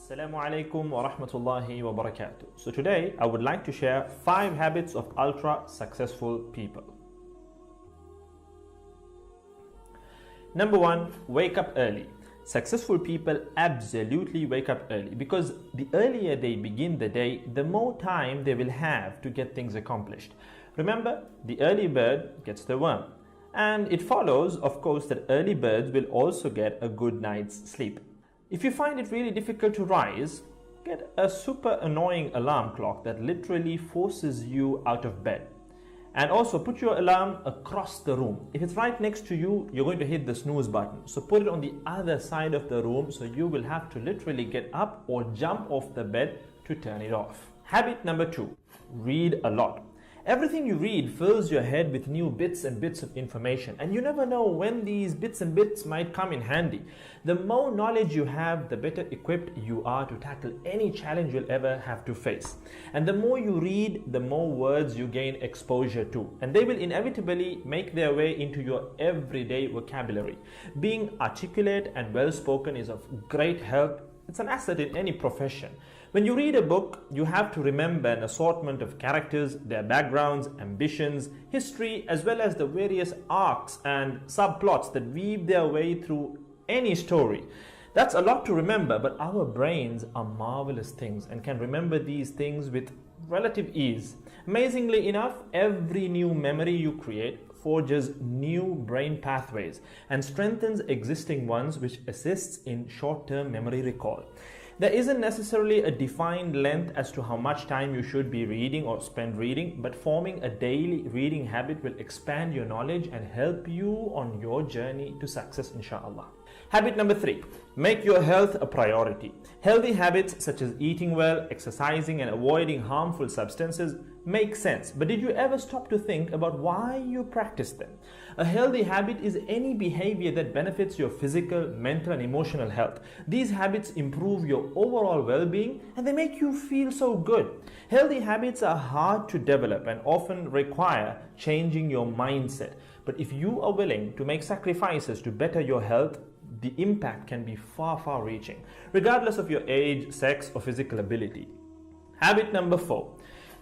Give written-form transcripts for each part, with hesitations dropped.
Assalamu alaikum wa rahmatullahi wa barakatuh. So today I would like to share 5 habits of ultra successful people. Number 1, wake up early. Successful people absolutely wake up early because the earlier they begin the day, the more time they will have to get things accomplished. Remember, the early bird gets the worm. And it follows, of course, that early birds will also get a good night's sleep. If you find it really difficult to rise, get a super annoying alarm clock that literally forces you out of bed. And also put your alarm across the room. If it's right next to you, you're going to hit the snooze button. So put it on the other side of the room so you will have to literally get up or jump off the bed to turn it off. Habit number 2, read a lot. Everything you read fills your head with new bits and bits of information, and you never know when these bits and bits might come in handy. The more knowledge you have, the better equipped you are to tackle any challenge you'll ever have to face. And the more you read, the more words you gain exposure to, and they will inevitably make their way into your everyday vocabulary. Being articulate and well-spoken is of great help. It's an asset in any profession. When you read a book, you have to remember an assortment of characters, their backgrounds, ambitions, history, as well as the various arcs and subplots that weave their way through any story. That's a lot to remember, but our brains are marvelous things and can remember these things with relative ease. Amazingly enough, every new memory you create forges new brain pathways and strengthens existing ones, which assists in short-term memory recall. There isn't necessarily a defined length as to how much time you should be reading or spend reading, but forming a daily reading habit will expand your knowledge and help you on your journey to success, inshallah. Habit number 3, make your health a priority. Healthy habits such as eating well, exercising, and avoiding harmful substances make sense, but did you ever stop to think about why you practice them? A healthy habit is any behavior that benefits your physical, mental, and emotional health. These habits improve your overall well-being and they make you feel so good. Healthy habits are hard to develop and often require changing your mindset. But if you are willing to make sacrifices to better your health, the impact can be far reaching, regardless of your age, sex, or physical ability. Habit number 4.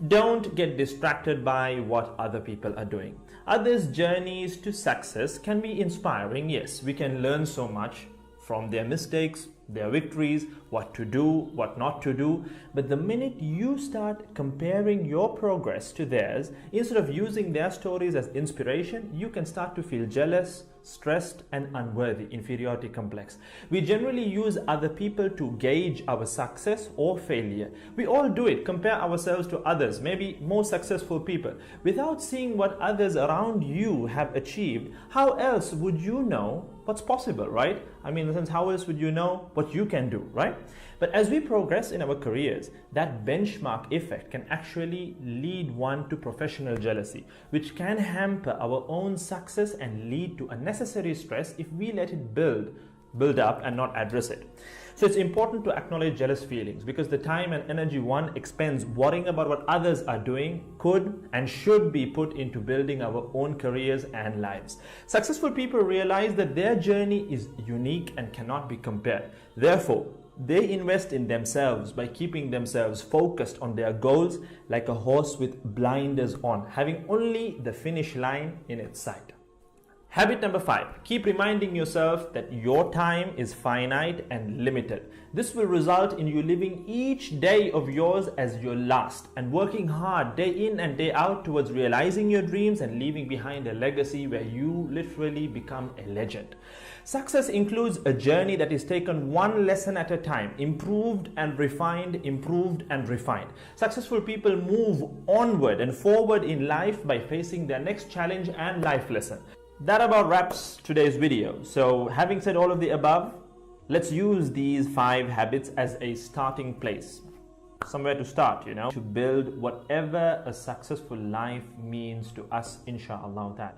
Don't get distracted by what other people are doing. Others' journeys to success can be inspiring, yes. We can learn so much from their mistakes, their victories, what to do, what not to do. But the minute you start comparing your progress to theirs, instead of using their stories as inspiration, you can start to feel jealous, stressed, and unworthy, inferiority complex. We generally use other people to gauge our success or failure. We all do it, compare ourselves to others, maybe more successful people. Without seeing what others around you have achieved, how else would you know what's possible, right? I mean, in the sense, how else would you know what you can do, right? But as we progress in our careers, that benchmark effect can actually lead one to professional jealousy, which can hamper our own success and lead to unnecessary stress if we let it build up and not address it. So it's important to acknowledge jealous feelings because the time and energy one expends worrying about what others are doing could and should be put into building our own careers and lives. Successful people realize that their journey is unique and cannot be compared. Therefore, they invest in themselves by keeping themselves focused on their goals like a horse with blinders on, having only the finish line in its sight. Habit number 5, keep reminding yourself that your time is finite and limited. This will result in you living each day of yours as your last and working hard day in and day out towards realizing your dreams and leaving behind a legacy where you literally become a legend. Success includes a journey that is taken one lesson at a time, improved and refined, improved and refined. Successful people move onward and forward in life by facing their next challenge and life lesson. That about wraps today's video. So having said all of the above, let's use these 5 habits as a starting place. Somewhere to start, to build whatever a successful life means to us, inshallah.